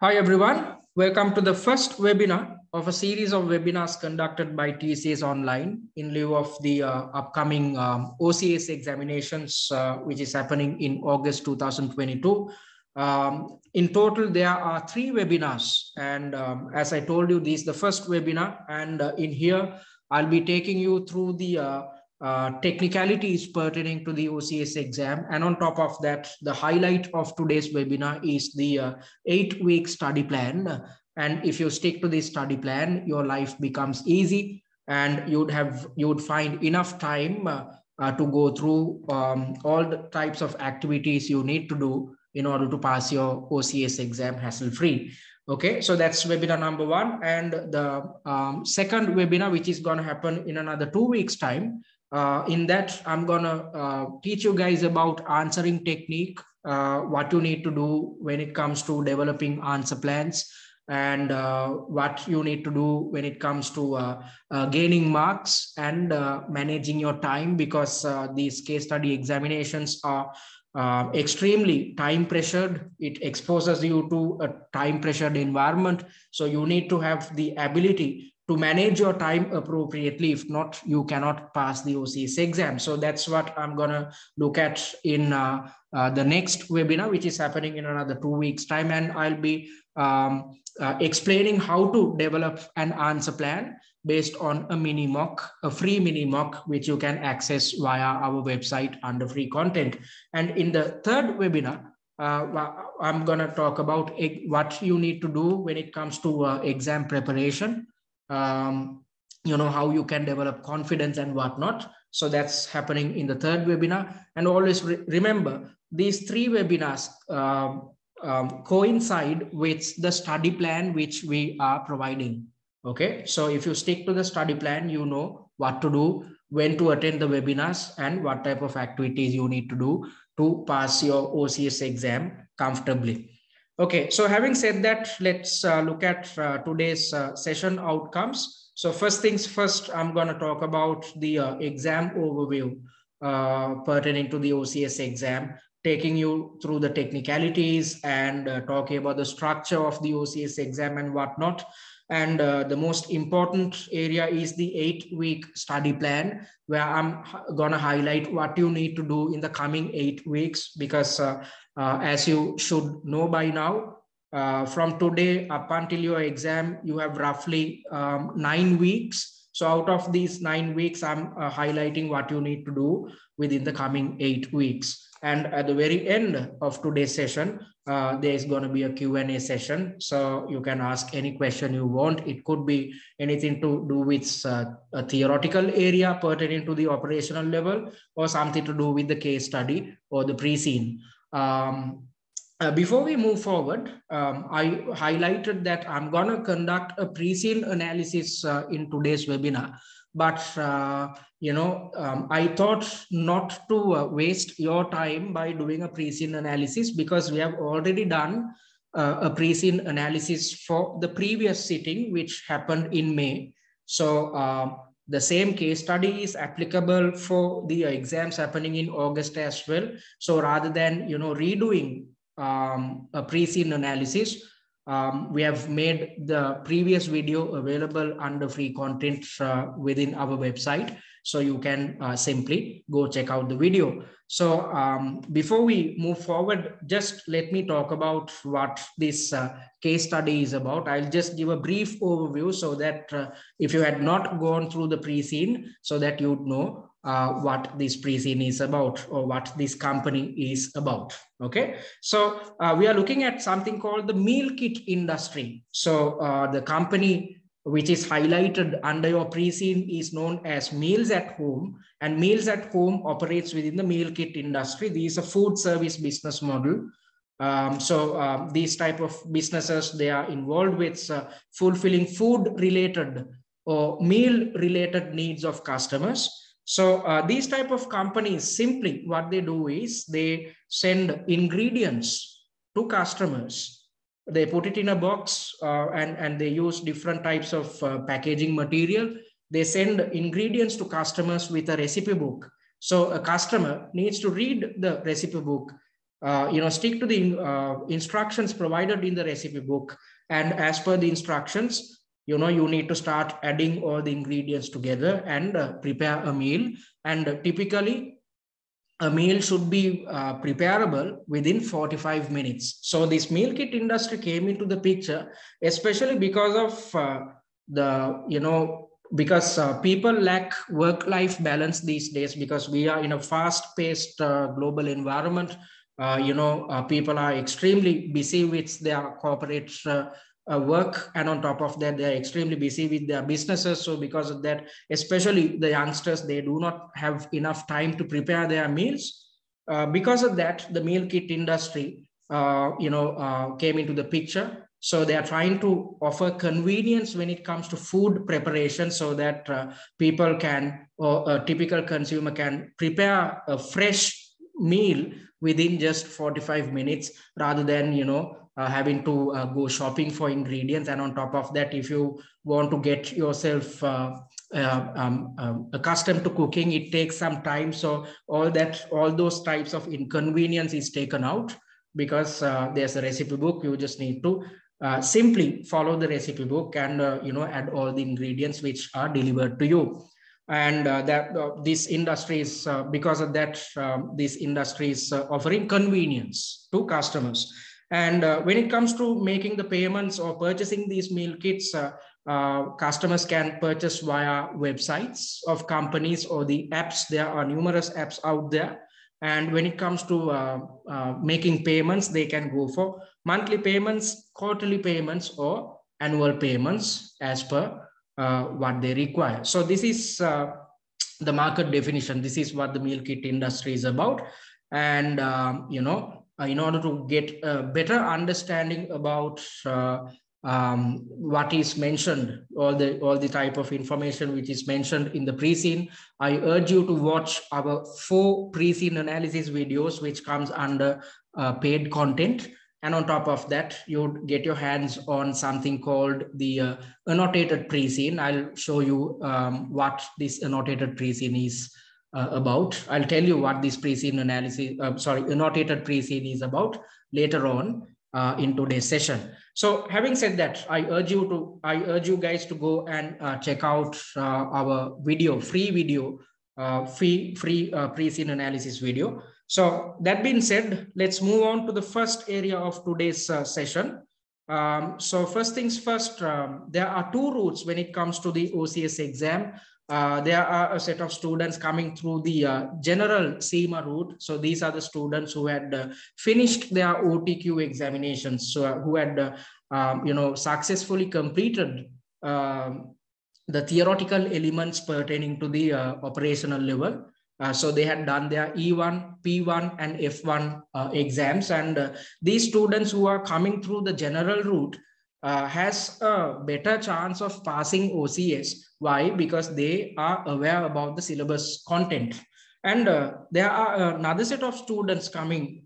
Hi everyone, welcome to the first webinar of a series of webinars conducted by TCS Online in lieu of the upcoming OCS examinations which is happening in August 2022. In total, there are 3 webinars, and as I told you, this is the first webinar, and in here I'll be taking you through the technicalities pertaining to the OCS exam, and on top of that, the highlight of today's webinar is the 8-week study plan. And if you stick to this study plan, your life becomes easy, and you'd find enough time to go through all the types of activities you need to do in order to pass your OCS exam hassle-free. Okay, so that's webinar number 1. And the second webinar, which is going to happen in another 2 weeks' time, in that I'm going to teach you guys about answering technique, what you need to do when it comes to developing answer plans, and what you need to do when it comes to gaining marks and managing your time, because these case study examinations are extremely time pressured. It exposes you to a time pressured environment. So you need to have the ability to manage your time appropriately. If not, you cannot pass the OCS exam. So that's what I'm going to look at in the next webinar, which is happening in another 2 weeks' time. And I'll be explaining how to develop an answer plan based on a mini mock, a free mini mock, which you can access via our website under free content. And in the third webinar, I'm going to talk about what you need to do when it comes to exam preparation, how you can develop confidence and whatnot. So that's happening in the third webinar. And always remember, these 3 webinars coincide with the study plan which we are providing. Okay, so if you stick to the study plan, you know what to do, when to attend the webinars, and what type of activities you need to do to pass your OCS exam comfortably. Okay, so having said that, let's look at today's session outcomes. So first things first, I'm going to talk about the exam overview pertaining to the OCS exam, taking you through the technicalities and talking about the structure of the OCS exam and whatnot. And the most important area is the 8-week study plan, where I'm going to highlight what you need to do in the coming 8 weeks, because as you should know by now, from today up until your exam, you have roughly 9 weeks. So out of these 9 weeks, I'm highlighting what you need to do within the coming 8 weeks. And at the very end of today's session, there is going to be a Q&A session. So you can ask any question you want. It could be anything to do with a theoretical area pertaining to the operational level, or something to do with the case study or the pre-scene. Before we move forward, I highlighted that I'm going to conduct a pre-scene analysis in today's webinar. But, I thought not to waste your time by doing a pre-scene analysis, because we have already done a pre-scene analysis for the previous sitting, which happened in May. So the same case study is applicable for the exams happening in August as well. So rather than, redoing a pre-scene analysis, we have made the previous video available under free content within our website. So you can simply go check out the video. So before we move forward, just let me talk about what this case study is about. I'll just give a brief overview, so that if you had not gone through the pre-scene, so that you'd know what this pre-scene is about, or what this company is about. Okay, so we are looking at something called the meal kit industry. So the company which is highlighted under your pre-scene is known as Meals at Home, and Meals at Home operates within the meal kit industry. This is a food service business model. These type of businesses, they are involved with fulfilling food related or meal related needs of customers. So these type of companies, simply what they do is they send ingredients to customers. They put it in a box and they use different types of packaging material. They send ingredients to customers with a recipe book. So a customer needs to read the recipe book stick to the instructions provided in the recipe book. And as per the instructions, you need to start adding all the ingredients together and prepare a meal. And typically, a meal should be preparable within 45 minutes. So this meal kit industry came into the picture, especially because of because people lack work-life balance these days, because we are in a fast-paced global environment. People are extremely busy with their corporate work, and on top of that, they're extremely busy with their businesses. So because of that, especially the youngsters, they do not have enough time to prepare their meals. Because of that, the meal kit industry came into the picture. So they are trying to offer convenience when it comes to food preparation, so that people can, or a typical consumer can prepare a fresh meal within just 45 minutes, rather than having to go shopping for ingredients. And on top of that, if you want to get yourself accustomed to cooking, it takes some time. So all those types of inconvenience is taken out, because there's a recipe book. You just need to simply follow the recipe book and add all the ingredients which are delivered to you. And this industry is, because of that, this industry is offering convenience to customers. And when it comes to making the payments or purchasing these meal kits, customers can purchase via websites of companies or the apps. There are numerous apps out there. And when it comes to making payments, they can go for monthly payments, quarterly payments, or annual payments as per what they require. So this is the market definition. This is what the meal kit industry is about. And in order to get a better understanding about what is mentioned, all the type of information which is mentioned in the pre-scene, I urge you to watch our 4 pre-scene analysis videos, which comes under paid content. And on top of that, you get your hands on something called the annotated pre-scene. I'll show you what this annotated pre-scene is about. I'll tell you what this pre-scene analysis, annotated pre-scene is about later on in today's session. So having said that, I urge you guys to go and check out our video, free pre-scene analysis video. So that being said, let's move on to the first area of today's session. So first things first, there are 2 routes when it comes to the OCS exam. There are a set of students coming through the general CIMA route. So these are the students who had finished their OTQ examinations, so who had successfully completed the theoretical elements pertaining to the operational level. So they had done their E1, P1, and F1 exams. And these students who are coming through the general route has a better chance of passing OCS. Why? Because they are aware about the syllabus content. And there are another set of students coming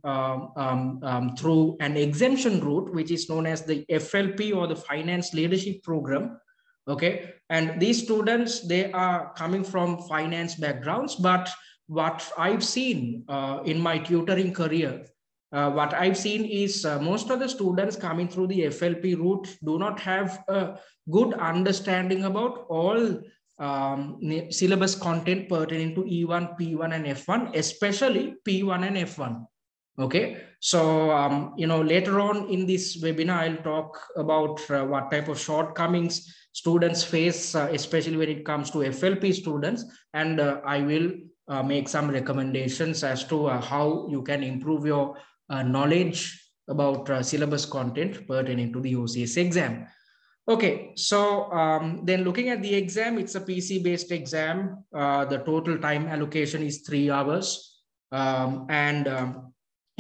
through an exemption route, which is known as the FLP, or the Finance Leadership Program. Okay, and these students, they are coming from finance backgrounds, but what I've seen in my tutoring career, what I've seen is most of the students coming through the FLP route do not have a good understanding about all syllabus content pertaining to E1, P1, and F1, especially P1 and F1. Okay, so later on in this webinar, I'll talk about what type of shortcomings students face, especially when it comes to FLP students, and I will make some recommendations as to how you can improve your knowledge about syllabus content pertaining to the OCS exam. Okay, so then looking at the exam, it's a PC-based exam. The total time allocation is 3 hours,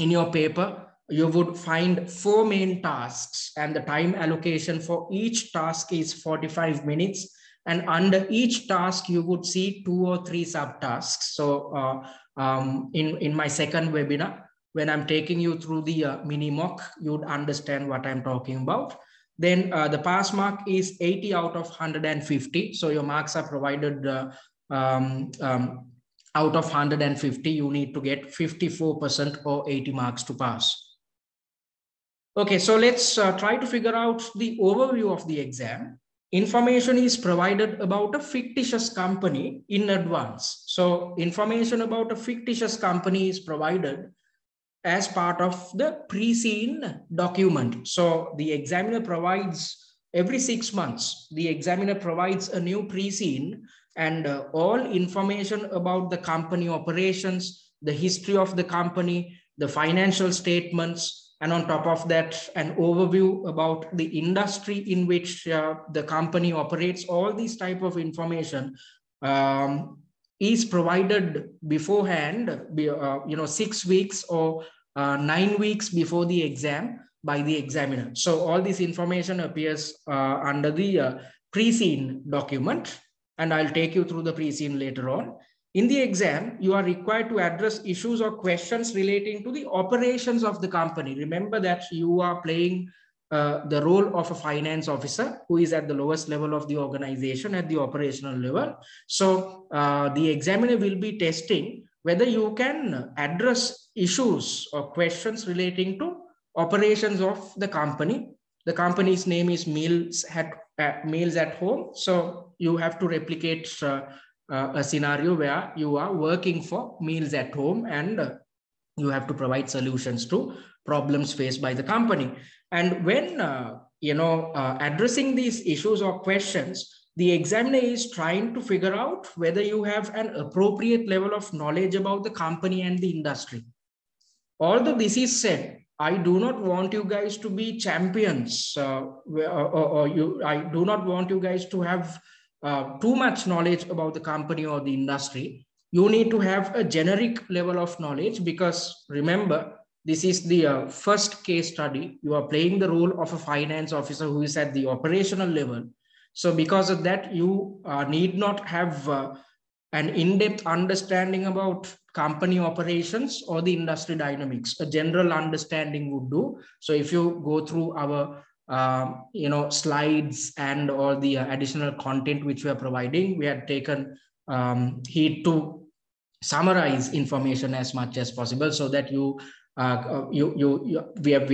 in your paper, you would find 4 main tasks, and the time allocation for each task is 45 minutes. And under each task, you would see 2 or 3 subtasks. So in my second webinar, when I'm taking you through the mini mock, you'd understand what I'm talking about. Then the pass mark is 80 out of 150. So your marks are provided out of 150, you need to get 54% or 80 marks to pass. Okay, so let's try to figure out the overview of the exam. Information is provided about a fictitious company in advance. So information about a fictitious company is provided as part of the pre-seen document. So the examiner provides every 6 months, the examiner provides a new pre-seen, and all information about the company operations, the history of the company, the financial statements, and on top of that, an overview about the industry in which the company operates. All these type of information is provided beforehand, 6 weeks or 9 weeks before the exam by the examiner. So all this information appears under the pre-seen document, and I'll take you through the pre-seen later on. In the exam, you are required to address issues or questions relating to the operations of the company. Remember that you are playing the role of a finance officer who is at the lowest level of the organization at the operational level. So the examiner will be testing whether you can address issues or questions relating to operations of the company. The company's name is Meals at Home. So you have to replicate a scenario where you are working for Meals at Home, and you have to provide solutions to problems faced by the company. And when addressing these issues or questions, the examiner is trying to figure out whether you have an appropriate level of knowledge about the company and the industry. Although this is said, I do not want you guys to be champions, I do not want you guys to have too much knowledge about the company or the industry. You need to have a generic level of knowledge, because remember, this is the first case study. You are playing the role of a finance officer who is at the operational level. So because of that, you need not have an in-depth understanding about company operations or the industry dynamics. A general understanding would do. So if you go through our slides and all the additional content which we are providing, we had taken heed to summarize information as much as possible, so that we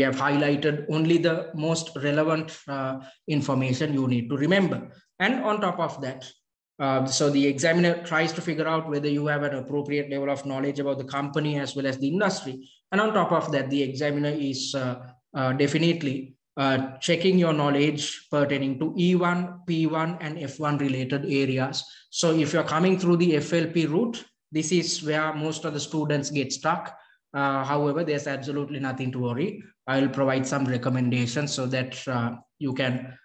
have highlighted only the most relevant information you need to remember. And on top of that, so the examiner tries to figure out whether you have an appropriate level of knowledge about the company as well as the industry. And on top of that, the examiner is definitely checking your knowledge pertaining to E1, P1, and F1 related areas. So if you're coming through the FLP route, this is where most of the students get stuck. However, there's absolutely nothing to worry. I'll provide some recommendations so that you can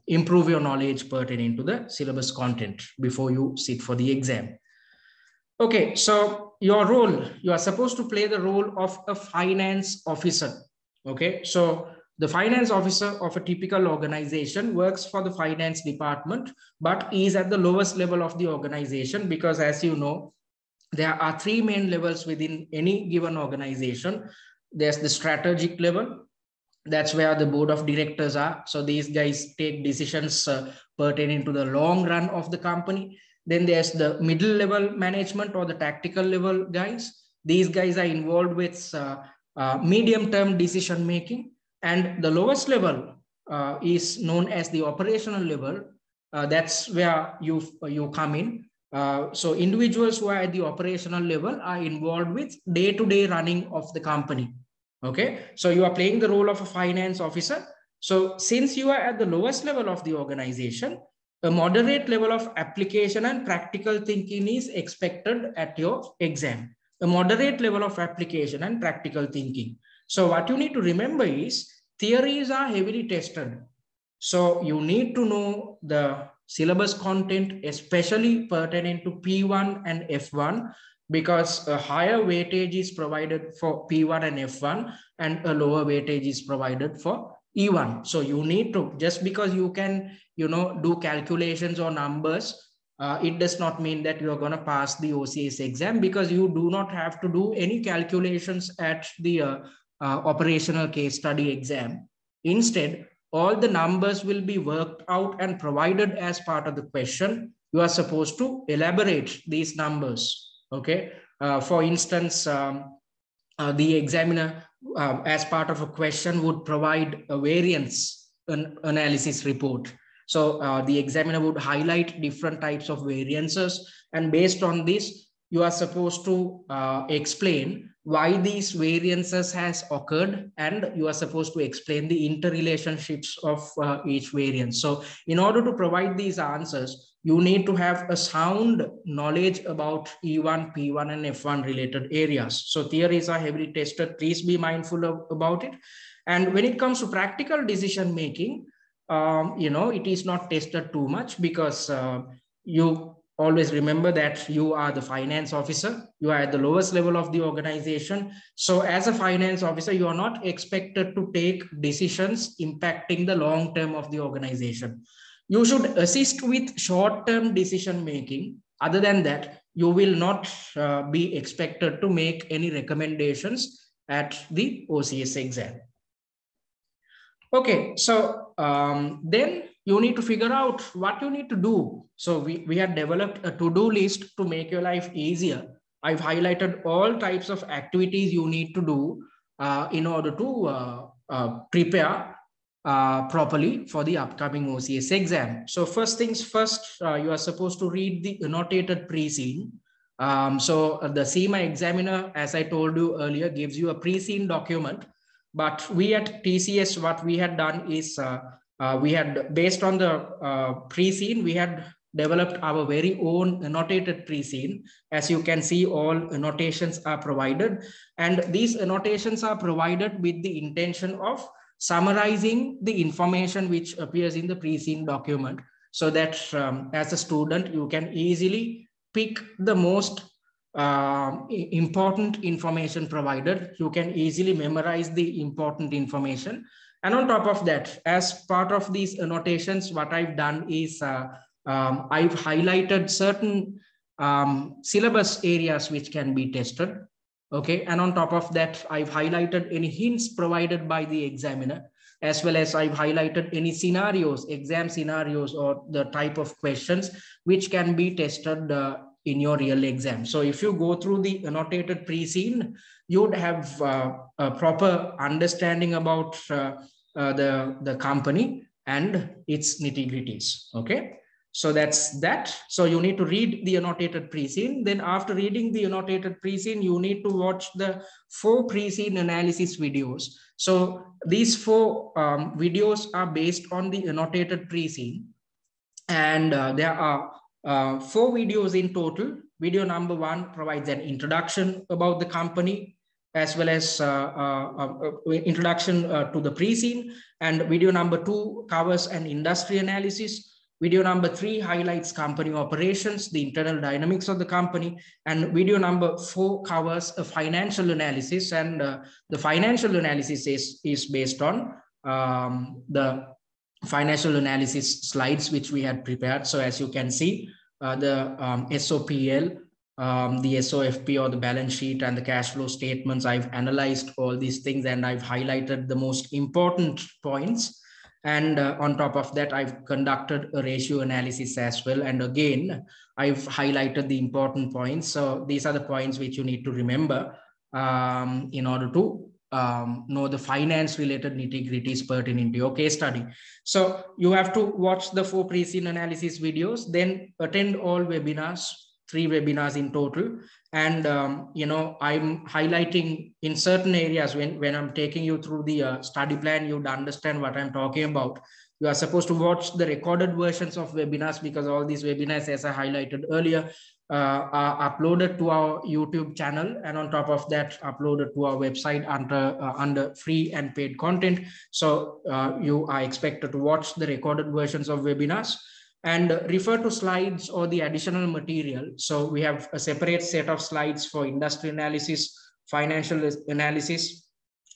improve your knowledge pertaining to the syllabus content before you sit for the exam. Okay, so your role, you are supposed to play the role of a finance officer. Okay, so the finance officer of a typical organization works for the finance department, but is at the lowest level of the organization, because as you know, there are 3 main levels within any given organization. There's the strategic level. That's where the board of directors are. So these guys take decisions pertaining to the long run of the company. Then there's the middle level management or the tactical level guys. These guys are involved with medium-term decision making. And the lowest level is known as the operational level. That's where you come in. So individuals who are at the operational level are involved with day-to-day running of the company. Okay, so you are playing the role of a finance officer. So since you are at the lowest level of the organization, a moderate level of application and practical thinking is expected at your exam. A moderate level of application and practical thinking. So what you need to remember is theories are heavily tested. So you need to know the syllabus content, especially pertaining to P1 and F1, because a higher weightage is provided for P1 and F1 and a lower weightage is provided for E1. So you need to, just because you can, do calculations or numbers, it does not mean that you're going to pass the OCS exam, because you do not have to do any calculations at the operational case study exam. Instead, all the numbers will be worked out and provided as part of the question. You are supposed to elaborate these numbers. Okay. For instance, the examiner, as part of a question, would provide a variance analysis report. So the examiner would highlight different types of variances, and based on this, you are supposed to explain why these variances has occurred, and you are supposed to explain the interrelationships of each variance. So in order to provide these answers, you need to have a sound knowledge about E1, P1, and F1 related areas. So theories are heavily tested. Please be mindful about it. And when it comes to practical decision making, it is not tested too much, because you always remember that you are the finance officer. You are at the lowest level of the organization. So as a finance officer, you are not expected to take decisions impacting the long term of the organization. You should assist with short-term decision making. Other than that, you will not be expected to make any recommendations at the OCS exam. Okay, so then you need to figure out what you need to do. So we have developed a to-do list to make your life easier. I've highlighted all types of activities you need to do in order to prepare properly for the upcoming OCS exam. So first things first, you are supposed to read the annotated pre-scene. So the CIMA examiner, as I told you earlier, gives you a pre-scene document. But we at TCS, what we had done is we had, based on the pre-scene, we had developed our very own annotated pre-scene. As you can see, all annotations are provided. And these annotations are provided with the intention of summarizing the information which appears in the pre-scene document, so that as a student, you can easily pick the most important information provided. You can easily memorize the important information. And on top of that, as part of these annotations, what I've done is I've highlighted certain syllabus areas which can be tested. Okay, and on top of that, I've highlighted any hints provided by the examiner, as well as I've highlighted any scenarios, exam scenarios, or the type of questions which can be tested in your real exam. So if you go through the annotated pre-scene, you would have a proper understanding about the company and its nitty-gritties. Okay, so that's that. So you need to read the annotated pre-scene. Then after reading the annotated pre-scene, you need to watch the 4 pre-scene analysis videos. So these 4 videos are based on the annotated pre-scene, and there are 4 videos in total. Video number 1 provides an introduction about the company, as well as introduction to the pre-scene. And video number 2 covers an industry analysis. Video number 3 highlights company operations, the internal dynamics of the company. And video number 4 covers a financial analysis. And the financial analysis is based on the financial analysis slides which we had prepared. So as you can see, the SOPL, the SOFP, or the balance sheet, and the cash flow statements, I've analyzed all these things and I've highlighted the most important points. And on top of that, I've conducted a ratio analysis as well. And again, I've highlighted the important points. So these are the points which you need to remember in order to know the finance related nitty-gritties pertaining to your case study. So you have to watch the 4 pre-scene analysis videos, then attend all webinars, 3 webinars in total. And I'm highlighting in certain areas when I'm taking you through the study plan, you'd understand what I'm talking about. You are supposed to watch the recorded versions of webinars, because all these webinars, as I highlighted earlier, are uploaded to our YouTube channel, and on top of that, uploaded to our website under free and paid content. So you are expected to watch the recorded versions of webinars and refer to slides or the additional material. So we have a separate set of slides for industry analysis, financial analysis,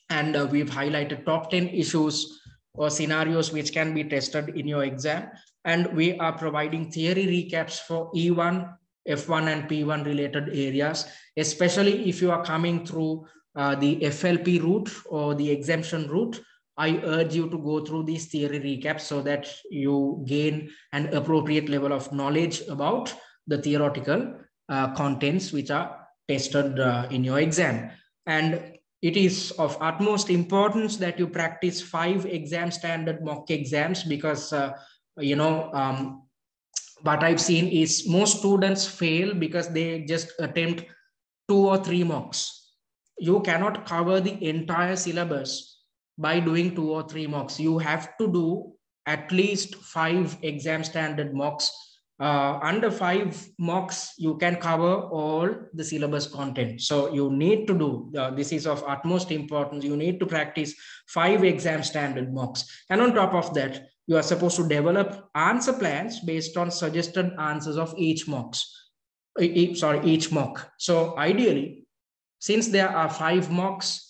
and we've highlighted top 10 issues or scenarios which can be tested in your exam. And we are providing theory recaps for E1, F1, and P1 related areas, especially if you are coming through the FLP route or the exemption route. I urge you to go through these theory recaps so that you gain an appropriate level of knowledge about the theoretical contents which are tested in your exam. And it is of utmost importance that you practice 5 exam standard mock exams, because what I've seen is most students fail because they just attempt 2 or 3 mocks. You cannot cover the entire syllabus by doing 2 or 3 mocks. You have to do at least 5 exam standard mocks. Under 5 mocks, you can cover all the syllabus content. So you need to do, this is of utmost importance, you need to practice 5 exam standard mocks. And on top of that, you are supposed to develop answer plans based on suggested answers of each mock. So ideally, since there are 5 mocks,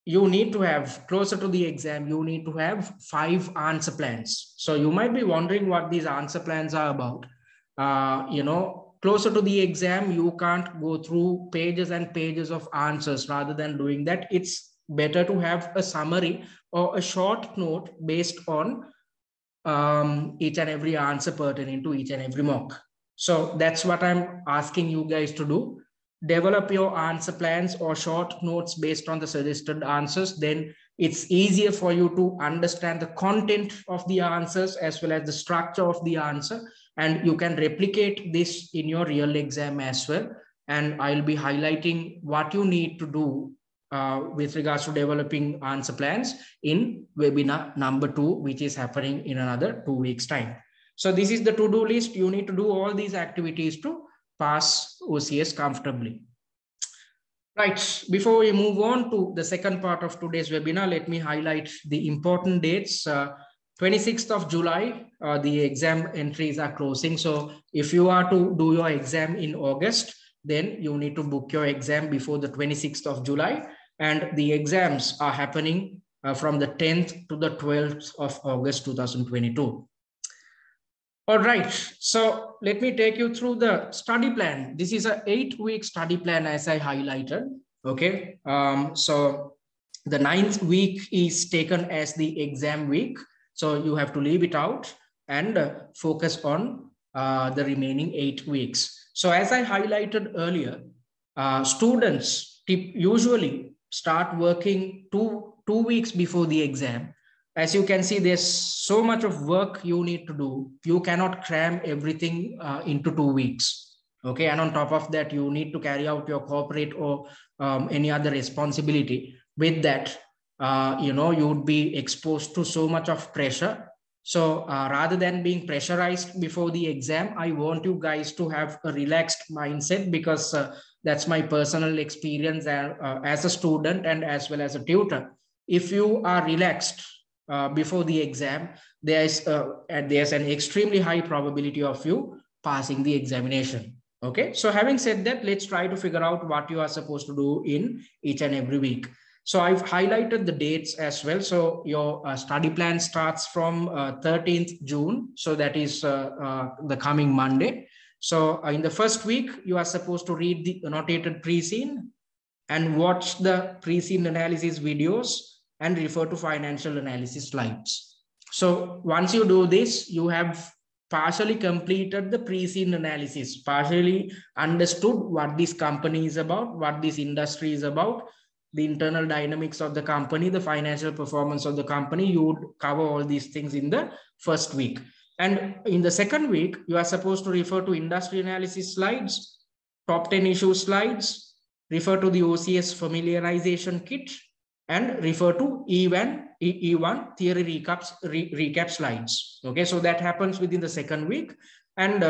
you need to have, closer to the exam, you need to have 5 answer plans. So you might be wondering what these answer plans are about. Closer to the exam, you can't go through pages and pages of answers. Rather than doing that, it's better to have a summary or a short note based on each and every answer pertaining to each and every mock. So that's what I'm asking you guys to do. Develop your answer plans or short notes based on the suggested answers. Then it's easier for you to understand the content of the answers as well as the structure of the answer. And you can replicate this in your real exam as well. And I'll be highlighting what you need to do with regards to developing answer plans in webinar number 2, which is happening in another 2 weeks' time. So this is the to-do list. You need to do all these activities to pass OCS comfortably. Right, before we move on to the second part of today's webinar, let me highlight the important dates. 26th of July, the exam entries are closing. So if you are to do your exam in August, then you need to book your exam before the 26th of July. And the exams are happening from the 10th to the 12th of August 2022. All right, so let me take you through the study plan. This is an 8-week study plan, as I highlighted. Okay, so the 9th week is taken as the exam week. So you have to leave it out and focus on the remaining 8 weeks. So as I highlighted earlier, students usually start working two weeks before the exam. As you can see, there's so much of work you need to do. You cannot cram everything into 2 weeks. Okay, and on top of that, you need to carry out your corporate or any other responsibility. With that, you would be exposed to so much of pressure. So rather than being pressurized before the exam, I want you guys to have a relaxed mindset, because that's my personal experience as a student and as well as a tutor. If you are relaxed before the exam, there's an extremely high probability of you passing the examination. Okay, so having said that, let's try to figure out what you are supposed to do in each and every week. So I've highlighted the dates as well. So your study plan starts from 13th June. So that is the coming Monday. So in the first week, you are supposed to read the annotated pre-scene and watch the pre-scene analysis videos and refer to financial analysis slides. So once you do this, you have partially completed the pre-scene analysis, partially understood what this company is about, what this industry is about, the internal dynamics of the company, the financial performance of the company. You would cover all these things in the first week. And in the second week, you are supposed to refer to industry analysis slides, top 10 issue slides, refer to the OCS familiarization kit, and refer to E1 theory recap slides. Okay, so that happens within the second week. And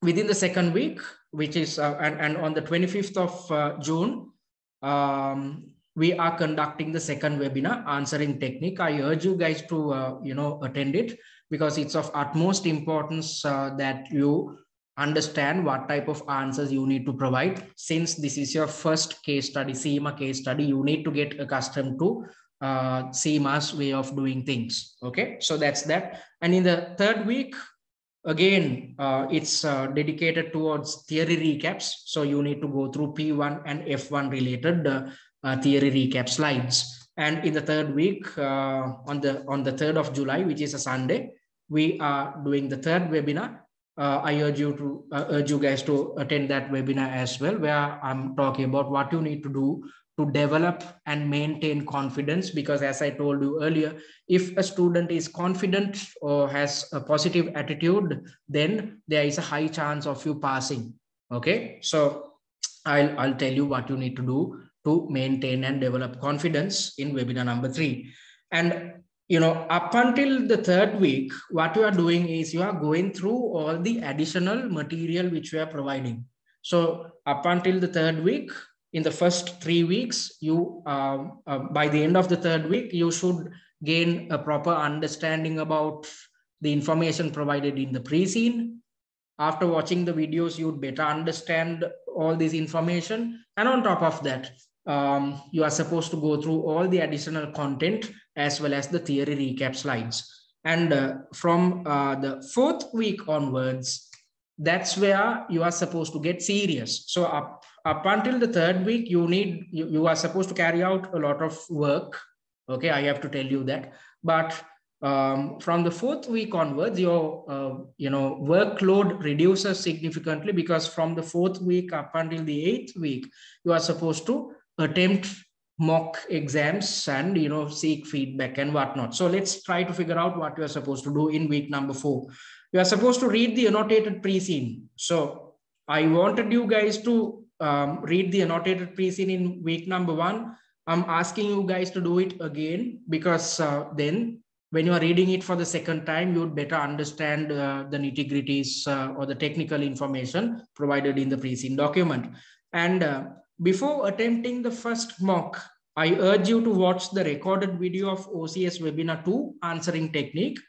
within the second week, which is, and on the 25th of June, we are conducting the second webinar, Answering Technique. I urge you guys to, attend it, because it's of utmost importance that you understand what type of answers you need to provide. Since this is your first case study, CIMA case study, you need to get accustomed to CIMA's way of doing things. Okay, so that's that. And in the third week, again, it's dedicated towards theory recaps. So you need to go through P1 and F1 related theory recap slides. And in the third week, on the 3rd of July, which is a Sunday, we are doing the third webinar, I urge you guys to attend that webinar as well, where I'm talking about what you need to do to develop and maintain confidence. Because as I told you earlier, if a student is confident or has a positive attitude, then there is a high chance of you passing. Okay, so I'll tell you what you need to do to maintain and develop confidence in webinar number 3. And up until the 3rd week, what you are doing is you are going through all the additional material which we are providing. So up until the 3rd week, in the first 3 weeks, you by the end of the 3rd week, you should gain a proper understanding about the information provided in the pre-scene. After watching the videos, you'd better understand all this information. And on top of that, you are supposed to go through all the additional content as well as the theory recap slides. And from the 4th week onwards, that's where you are supposed to get serious. So up until the 3rd week, you are supposed to carry out a lot of work. Okay, I have to tell you that. But from the 4th week onwards, your workload reduces significantly, because from the 4th week up until the 8th week, you are supposed to attempt mock exams and seek feedback and whatnot. So let's try to figure out what you are supposed to do in week number 4. You are supposed to read the annotated pre-scene. So I wanted you guys to read the annotated pre-scene in week number 1. I'm asking you guys to do it again, because then when you are reading it for the 2nd time, you would better understand the nitty-gritties or the technical information provided in the pre-scene document. And before attempting the first mock, I urge you to watch the recorded video of OCS webinar 2 answering technique,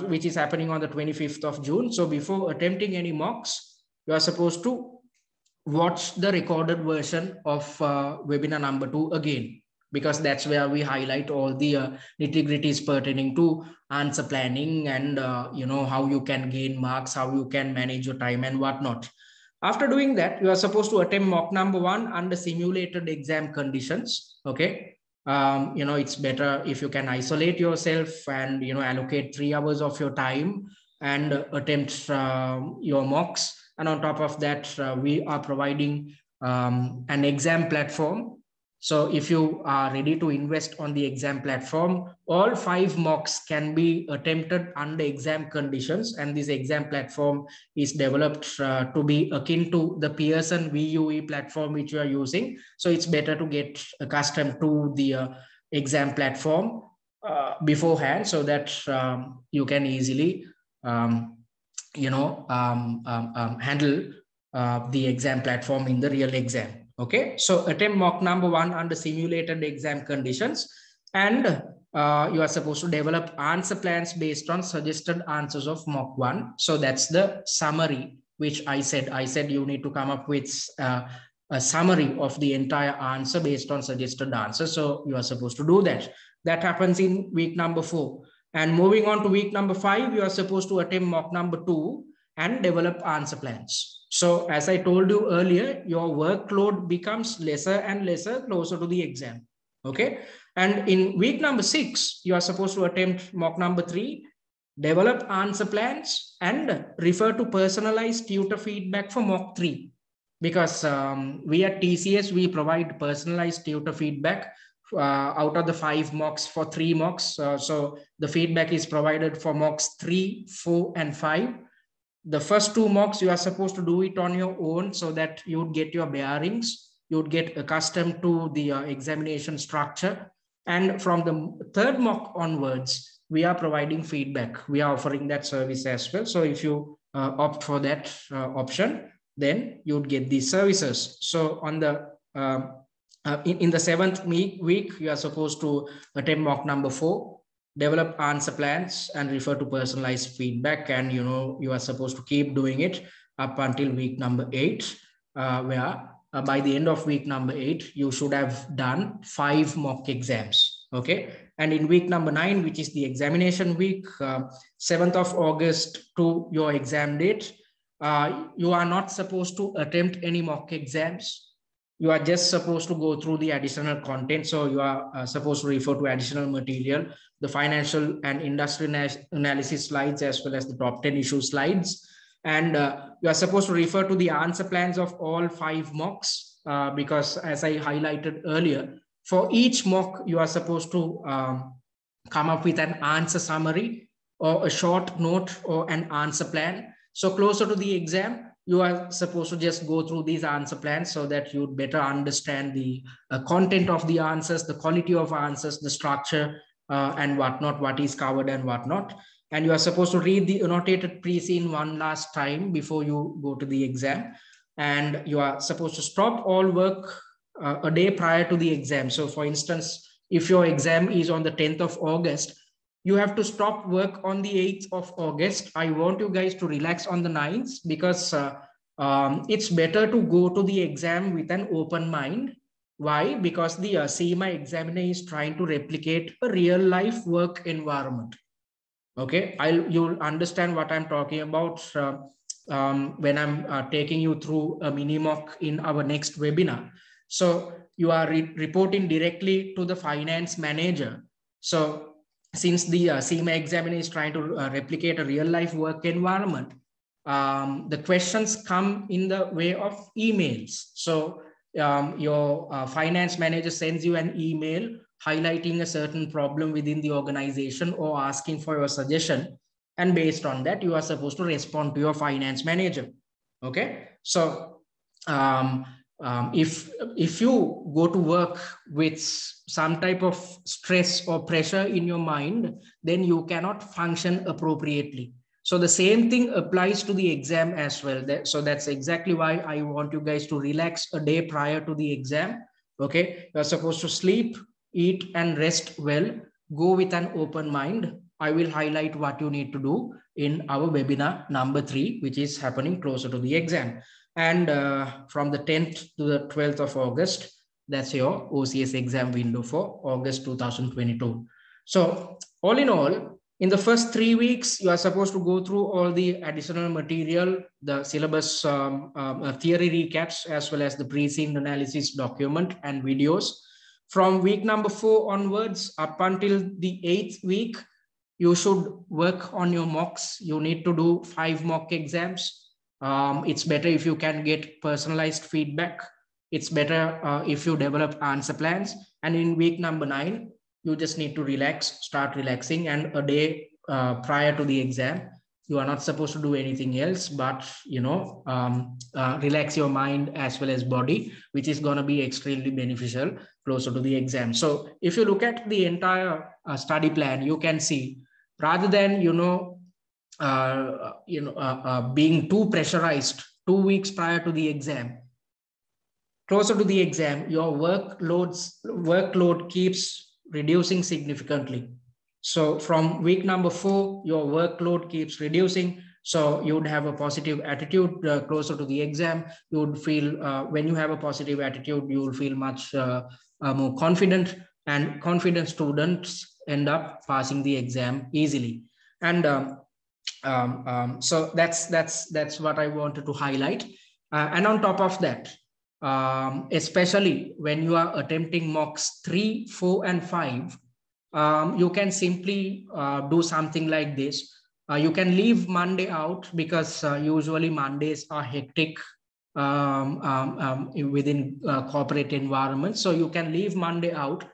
which is happening on the 25th of June. So before attempting any mocks, you are supposed to watch the recorded version of webinar number 2 again, because that's where we highlight all the nitty-gritties pertaining to answer planning and how you can gain marks, how you can manage your time and whatnot. After doing that, you are supposed to attempt mock number 1 under simulated exam conditions. Okay, it's better if you can isolate yourself and allocate 3 hours of your time and attempt your mocks. And on top of that, we are providing an exam platform. So if you are ready to invest on the exam platform, all 5 mocks can be attempted under exam conditions. And this exam platform is developed to be akin to the Pearson VUE platform which you are using. So it's better to get accustomed to the exam platform beforehand, so that you can easily handle the exam platform in the real exam. Okay, so attempt mock number 1 under simulated exam conditions, and you are supposed to develop answer plans based on suggested answers of mock 1. So that's the summary which I said you need to come up with a summary of the entire answer based on suggested answers. So you are supposed to do that. That happens in week number 4. And moving on to week number 5, you are supposed to attempt mock number 2 and develop answer plans. So as I told you earlier, your workload becomes lesser and lesser closer to the exam. Okay. And in week number 6, you are supposed to attempt mock number 3, develop answer plans, and refer to personalized tutor feedback for mock 3. Because we at TCS, we provide personalized tutor feedback out of the 5 mocks for 3 mocks. So the feedback is provided for mocks 3, 4, and 5. The first 2 mocks, you are supposed to do it on your own, so that you would get your bearings, you would get accustomed to the examination structure. And from the 3rd mock onwards, we are providing feedback. We are offering that service as well. So if you opt for that option, then you would get these services. So on the in the 7th week, you are supposed to attempt mock number 4, develop answer plans, and refer to personalized feedback. And you are supposed to keep doing it up until week number 8, where by the end of week number 8, you should have done 5 mock exams. Okay. And in week number 9, which is the examination week, 7th of August to your exam date, you are not supposed to attempt any mock exams. You are just supposed to go through the additional content. So you are supposed to refer to additional material, the financial and industry analysis slides, as well as the top 10 issue slides. And you are supposed to refer to the answer plans of all 5 mocks because, as I highlighted earlier, for each mock, you are supposed to come up with an answer summary or a short note or an answer plan. So closer to the exam, you are supposed to just go through these answer plans so that you better understand the content of the answers, the quality of answers, the structure, and whatnot, what is covered and whatnot. And you are supposed to read the annotated pre-scene one last time before you go to the exam. And you are supposed to stop all work a day prior to the exam. So for instance, if your exam is on the 10th of August, you have to stop work on the 8th of August. I want you guys to relax on the 9th because it's better to go to the exam with an open mind. Why? Because the CIMA examiner is trying to replicate a real life work environment. Okay, you'll understand what I'm talking about when I'm taking you through a mini mock in our next webinar. So you are reporting directly to the finance manager. So since the CIMA examiner is trying to replicate a real life work environment, the questions come in the way of emails. So your finance manager sends you an email highlighting a certain problem within the organization or asking for your suggestion. And based on that, you are supposed to respond to your finance manager. Okay. So if you go to work with some type of stress or pressure in your mind, then you cannot function appropriately. So the same thing applies to the exam as well. So that's exactly why I want you guys to relax a day prior to the exam. Okay. You're supposed to sleep, eat and rest well, go with an open mind. I will highlight what you need to do in our webinar number 3, which is happening closer to the exam. And from the 10th to the 12th of August, that's your OCS exam window for August 2022. So all in all, in the first 3 weeks, you are supposed to go through all the additional material, the syllabus theory recaps, as well as the pre-scene analysis document and videos. From week number 4 onwards, up until the 8th week, you should work on your mocks. You need to do 5 mock exams. It's better if you can get personalized feedback. It's better if you develop answer plans. And in week number 9, you just need to relax, start relaxing. And a day prior to the exam, you are not supposed to do anything else, but, relax your mind as well as body, which is going to be extremely beneficial closer to the exam. So if you look at the entire study plan, you can see, rather than, being too pressurized 2 weeks prior to the exam, closer to the exam, your workload keeps reducing significantly. So from week number 4, your workload keeps reducing. So you would have a positive attitude closer to the exam. You would feel, when you have a positive attitude, you will feel much more confident, and confident students end up passing the exam easily. And so that's what I wanted to highlight. And on top of that, especially when you are attempting mocks 3, 4, and 5, you can simply do something like this. You can leave Monday out because usually Mondays are hectic within corporate environments. So you can leave Monday out.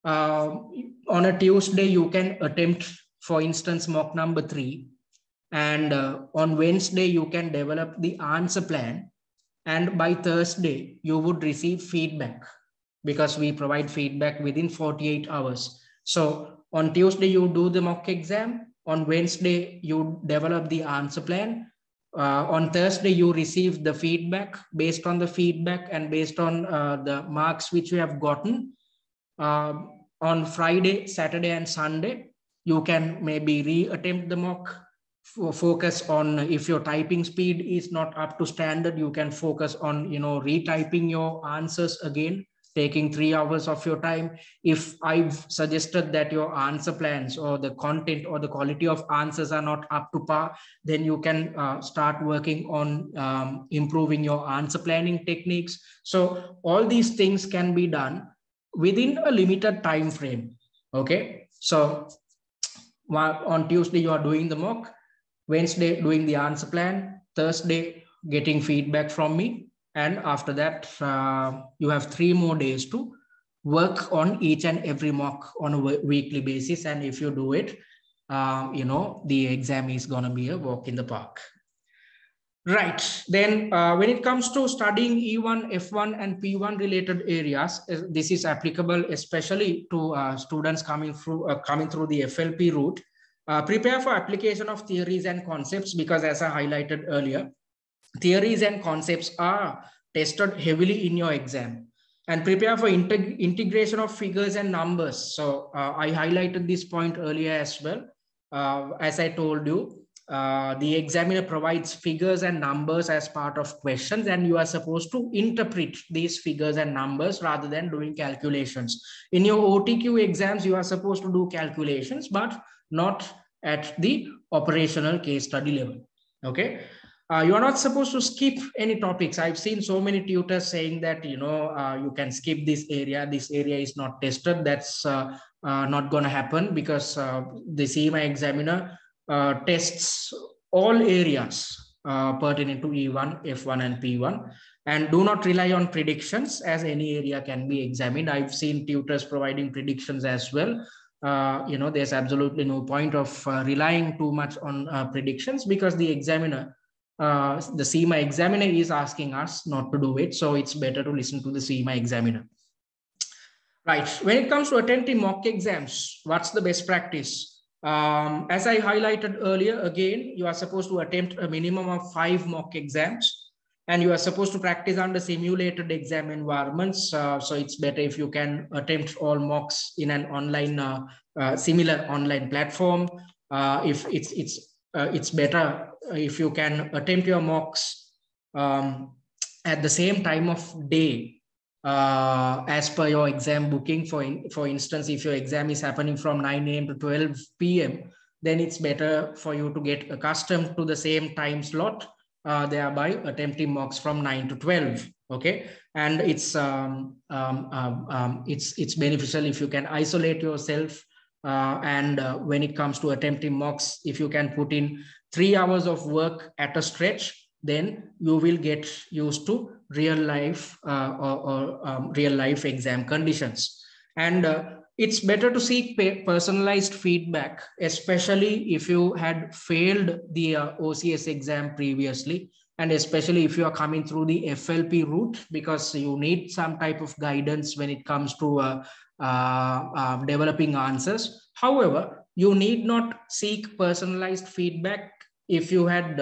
On a Tuesday, you can attempt, for instance, mock number 3. And on Wednesday, you can develop the answer plan. And by Thursday, you would receive feedback because we provide feedback within 48 hours. So on Tuesday, you do the mock exam. On Wednesday, you develop the answer plan. On Thursday, you receive the feedback. Based on the feedback and based on the marks which you have gotten, on Friday, Saturday, and Sunday, you can maybe re-attempt the mock. Focus on, if your typing speed is not up to standard, you can focus on, retyping your answers again, taking 3 hours of your time. If I've suggested that your answer plans or the content or the quality of answers are not up to par, then you can start working on improving your answer planning techniques. So all these things can be done within a limited time frame. Okay, so on Tuesday you are doing the mock, Wednesday doing the answer plan, Thursday getting feedback from me. And after that, you have 3 more days to work on each and every mock on a weekly basis. And if you do it, the exam is going to be a walk in the park. Right. Then when it comes to studying E1, F1 and P1 related areas, this is applicable especially to students coming through the FLP route. Prepare for application of theories and concepts, because as I highlighted earlier, theories and concepts are tested heavily in your exam. And prepare for integration of figures and numbers. So I highlighted this point earlier as well. As I told you, the examiner provides figures and numbers as part of questions, and you are supposed to interpret these figures and numbers rather than doing calculations. In your OTQ exams, you are supposed to do calculations, but not at the operational case study level. Okay. You are not supposed to skip any topics. I've seen so many tutors saying that, you can skip this area. This area is not tested. That's not going to happen, because the CIMA examiner tests all areas pertinent to E1, F1 and P1. And do not rely on predictions, as any area can be examined. I've seen tutors providing predictions as well. There's absolutely no point of relying too much on predictions, because the examiner, the CIMA examiner is asking us not to do it. So it's better to listen to the CIMA examiner. Right. When it comes to attempting mock exams, what's the best practice? As I highlighted earlier, again, you are supposed to attempt a minimum of 5 mock exams, and you are supposed to practice under simulated exam environments. So it's better if you can attempt all mocks in an online, similar online platform. If it's better if you can attempt your mocks at the same time of day as per your exam booking. For instance, if your exam is happening from 9 a.m. to 12 p.m., then it's better for you to get accustomed to the same time slot, thereby attempting mocks from 9 to 12. Okay, and it's beneficial if you can isolate yourself. And when it comes to attempting mocks, if you can put in 3 hours of work at a stretch, then you will get used to real life real life exam conditions. And it's better to seek personalized feedback, especially if you had failed the OCS exam previously, and especially if you are coming through the FLP route, because you need some type of guidance when it comes to developing answers. However, you need not seek personalized feedback if you had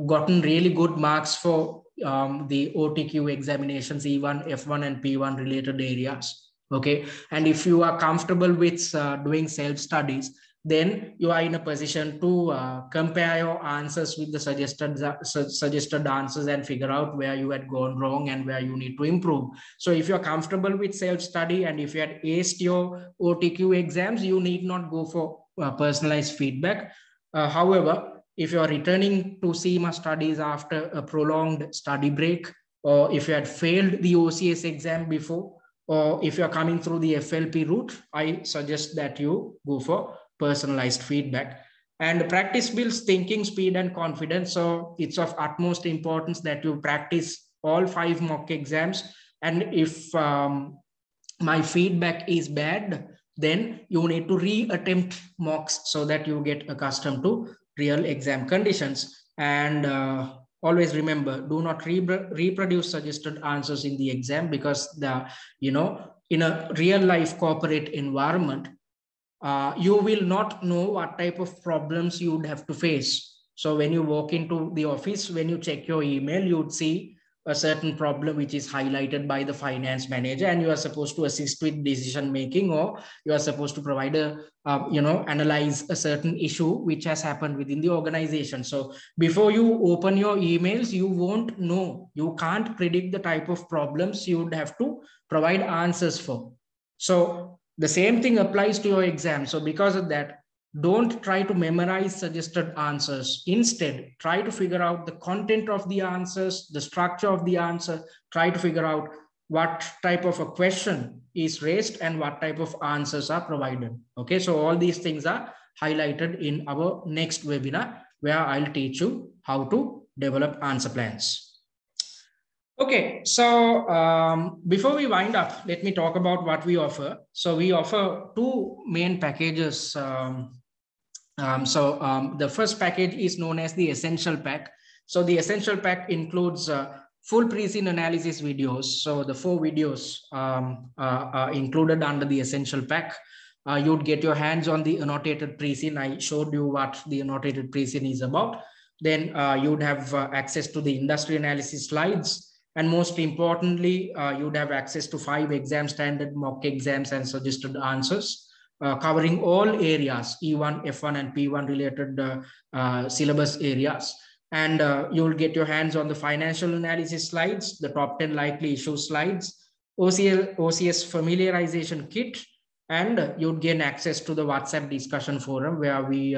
gotten really good marks for the OTQ examinations, E1, F1 and P1 related areas. Okay, and if you are comfortable with doing self-studies, then you are in a position to compare your answers with the suggested answers and figure out where you had gone wrong and where you need to improve. So if you're comfortable with self-study and if you had aced your OTQ exams, you need not go for personalized feedback. However, if you're returning to CIMA studies after a prolonged study break, or if you had failed the OCS exam before, or if you're coming through the FLP route, I suggest that you go for personalized feedback. And practice builds thinking, speed, and confidence. So it's of utmost importance that you practice all 5 mock exams. And if my feedback is bad, then you need to re-attempt mocks so that you get accustomed to real exam conditions. And always remember, do not reproduce suggested answers in the exam, because in a real life corporate environment, you will not know what type of problems you would have to face. So when you walk into the office, when you check your email, you would see a certain problem which is highlighted by the finance manager, and you are supposed to assist with decision making, or you are supposed to provide analyze a certain issue which has happened within the organization. So before you open your emails, you won't know, you can't predict the type of problems you would have to provide answers for. So the same thing applies to your exam. So because of that, don't try to memorize suggested answers. Instead, try to figure out the content of the answers, the structure of the answer. Try to figure out what type of a question is raised and what type of answers are provided. Okay, so all these things are highlighted in our next webinar. where I'll teach you how to develop answer plans. Okay, so before we wind up, let me talk about what we offer. So we offer two main packages. The first package is known as the Essential Pack. So the Essential Pack includes full pre-scene analysis videos. So the 4 videos are included under the Essential Pack. You'd get your hands on the annotated pre-scene. I showed you what the annotated pre-scene is about. Then you'd have access to the industry analysis slides. And most importantly, you'd have access to 5 exam standard mock exams and suggested answers, covering all areas, E1, F1, and P1 related syllabus areas. And you'll get your hands on the financial analysis slides, the top 10 likely issue slides, OCS familiarization kit, and you'd gain access to the WhatsApp discussion forum where we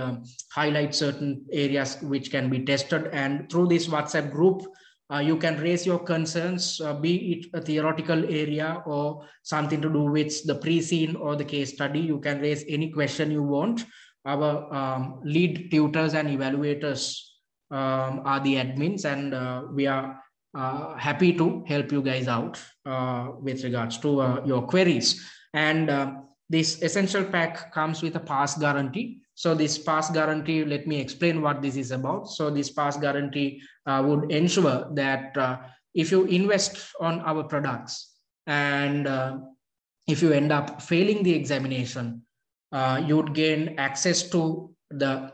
highlight certain areas which can be tested. And through this WhatsApp group, you can raise your concerns, be it a theoretical area or something to do with the pre-scene or the case study. You can raise any question you want. Our lead tutors and evaluators are the admins, and we are happy to help you guys out with regards to your queries. And this Essential Pack comes with a pass guarantee. So this pass guarantee, let me explain what this is about. So this pass guarantee would ensure that if you invest on our products and if you end up failing the examination, you would gain access to the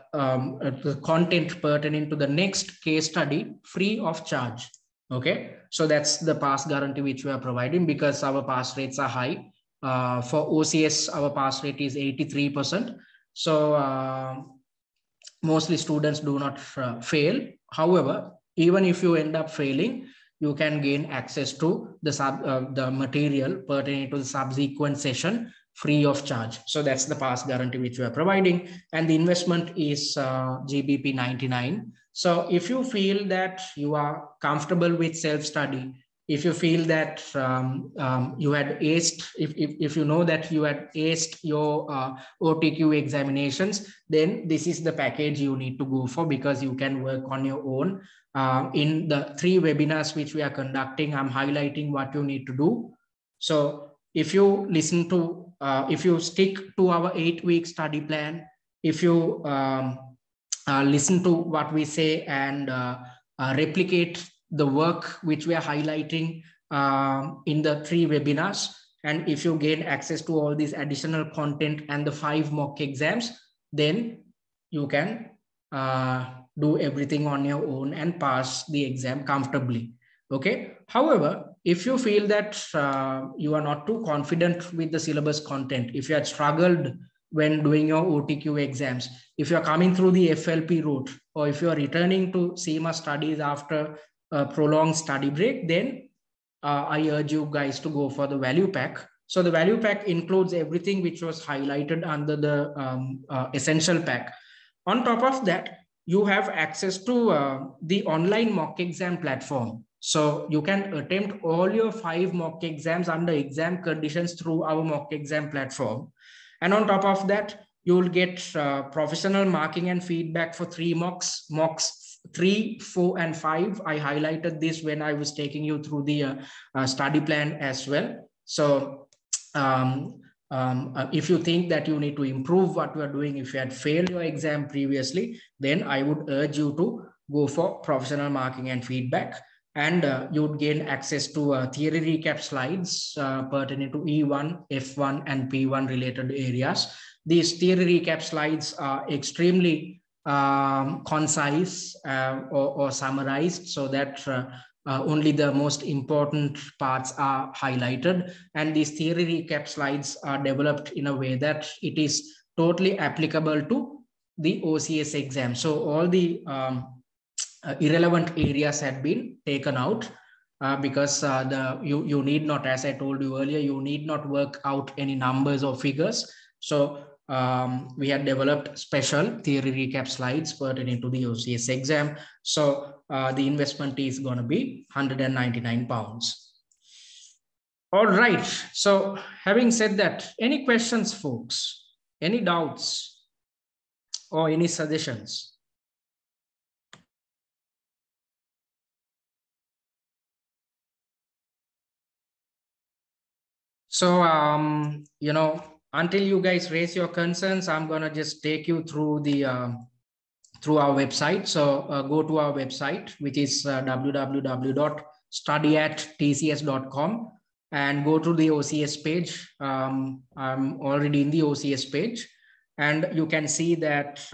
content pertaining to the next case study free of charge. Okay, so that's the pass guarantee which we are providing because our pass rates are high. For OCS, our pass rate is 83%. So mostly students do not fail. However, even if you end up failing, you can gain access to the material pertaining to the subsequent session free of charge. So that's the pass guarantee which we are providing. And the investment is GBP 99. So if you feel that you are comfortable with self-study, if you feel that you had aced, if you know that you had aced your OTQ examinations, then this is the package you need to go for because you can work on your own. In the 3 webinars which we are conducting, I'm highlighting what you need to do. So if you listen to, if you stick to our 8-week study plan, if you listen to what we say and replicate the work which we are highlighting in the 3 webinars, and if you gain access to all this additional content and the 5 mock exams, then you can do everything on your own and pass the exam comfortably. Okay. However, if you feel that you are not too confident with the syllabus content, if you had struggled when doing your OTQ exams, if you're coming through the FLP route, or if you're returning to CIMA studies after a prolonged study break, then I urge you guys to go for the value pack. So the value pack includes everything which was highlighted under the Essential Pack. On top of that, you have access to the online mock exam platform. So you can attempt all your 5 mock exams under exam conditions through our mock exam platform. And on top of that, you will get professional marking and feedback for 3 mocks 3, 4, and 5. I highlighted this when I was taking you through the study plan as well. So if you think that you need to improve what you are doing, if you had failed your exam previously, then I would urge you to go for professional marking and feedback. And you would gain access to theory recap slides pertaining to E1, F1, and P1 related areas. These theory recap slides are extremely concise or summarized so that only the most important parts are highlighted. And these theory recap slides are developed in a way that it is totally applicable to the OCS exam. So all the irrelevant areas had been taken out because you need not, as I told you earlier, you need not work out any numbers or figures. So we had developed special theory recap slides pertaining to the OCS exam. So the investment is going to be £199. All right. So having said that, any questions, folks? Any doubts or any suggestions? So, until you guys raise your concerns, I'm going to just take you through the through our website. So go to our website, which is www.studyatTCS.com, and go to the OCS page. I'm already in the OCS page, and you can see that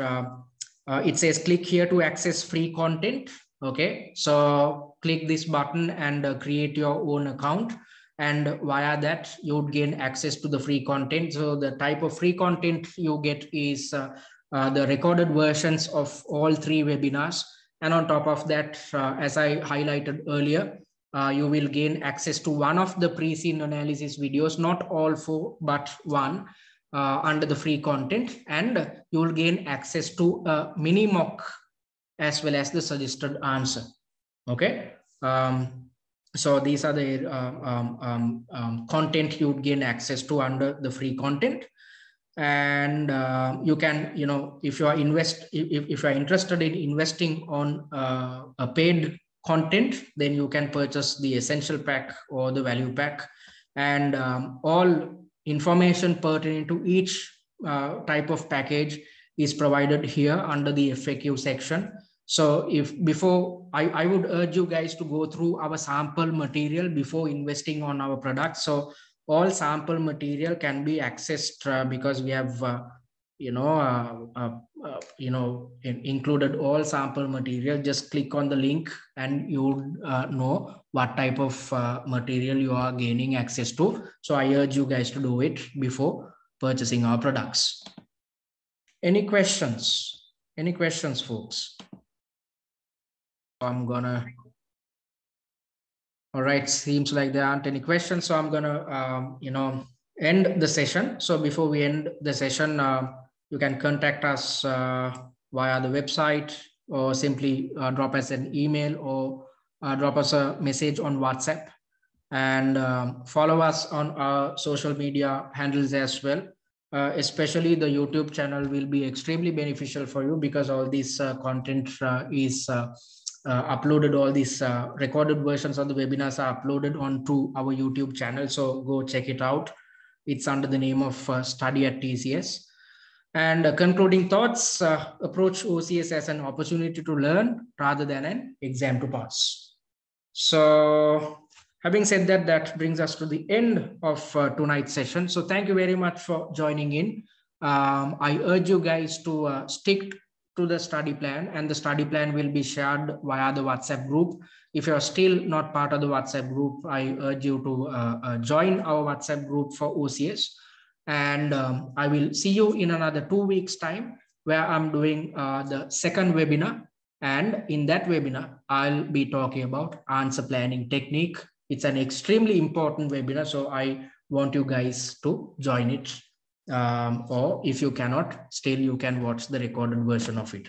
it says click here to access free content. Okay, so click this button and create your own account. And via that, you would gain access to the free content. So the type of free content you get is the recorded versions of all 3 webinars. And on top of that, as I highlighted earlier, you will gain access to one of the pre-scene analysis videos, not all 4, but one under the free content. And you will gain access to a mini mock as well as the suggested answer. Okay. So these are the content you would gain access to under the free content. And you can, if you are if you are interested in investing on a paid content, then you can purchase the essential pack or the value pack, and all information pertaining to each type of package is provided here under the FAQ section. So before I would urge you guys to go through our sample material before investing on our product. So all sample material can be accessed because we have included all sample material. Just click on the link and you would know what type of material you are gaining access to. So I urge you guys to do it before purchasing our products. Any questions? Any questions, folks? I'm gonna. All right, seems like there aren't any questions. So I'm gonna, end the session. So before we end the session, you can contact us via the website, or simply drop us an email, or drop us a message on WhatsApp, and follow us on our social media handles as well. Especially the YouTube channel will be extremely beneficial for you, because all this content is uploaded. All these recorded versions of the webinars are uploaded onto our YouTube channel. So go check it out. It's under the name of Study at TCS. And concluding thoughts, approach OCS as an opportunity to learn rather than an exam to pass. So having said that, that brings us to the end of tonight's session. So thank you very much for joining in. I urge you guys to stick to the study plan, and the study plan will be shared via the WhatsApp group. If you're still not part of the WhatsApp group, I urge you to join our WhatsApp group for OCS. And I will see you in another 2 weeks time, where I'm doing the second webinar. And in that webinar, I'll be talking about answer planning technique. It's an extremely important webinar, so I want you guys to join it. Or if you cannot, still you can watch the recorded version of it.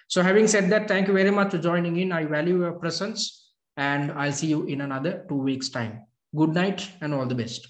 So having said that, thank you very much for joining in. I value your presence, and I'll see you in another 2 weeks time. Good night and all the best.